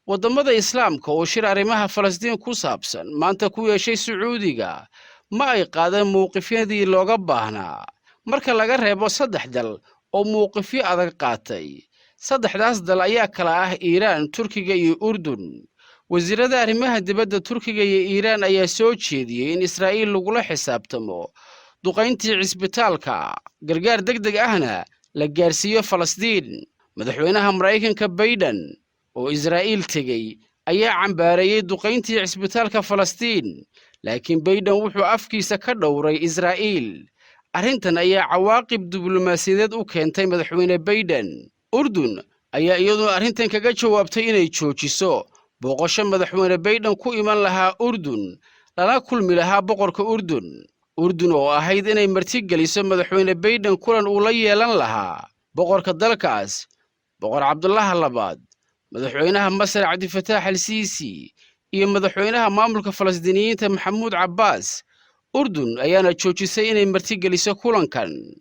wadamada islaamka oo shir arrimaha Falastiin ku saabsan maanta ku yeeshay Sacuudiga ma ay qaadeen mowqifyadii looga baahnaa marka laga reebo 3 dal oo mowqifyo adag qaatay. 3daas dal ayaa kala ah Iiraan, Turkiga iyo Urdun. wasiirada arrimaha dibadda Turkiga iyo Iiraan ayaa soo jeediyay in Israa'iil lagula xisaabtamo duqayntii cisbitaalka gargaar degdeg ahna la gaarsiiyo Falastiin. madaxweynaha Mareykanka Biden oo Israa'iil tegay ayaa cambaareeyay duqayntii cisbitaalka Falastiin, laakiin Biden wuxuu afkiisa ka dhowray Israa'iil. arrintan ayaa cawaaqib diblomaasiyadeed u keentay madaxweyne Biden. Urdun ayaa iyaduna arrintan kaga jawaabtay inay joojiso booqasho madaxweyne Biden ku iman lahaa Urdun lana kulmi lahaa boqorka Urdun oo ahayd inay martigeliso madaxweyne Biden kulan uu la yeelan lahaa boqorka dalkaas boqor Cabdullah II, madaxweynaha Masar Cabdi Fataax al-Siisi iyo madaxweynaha maamulka Falastiiniyiinta Maxamuud Cabbaas. Urdun ayaana joojisay inay martigeliso kulankan.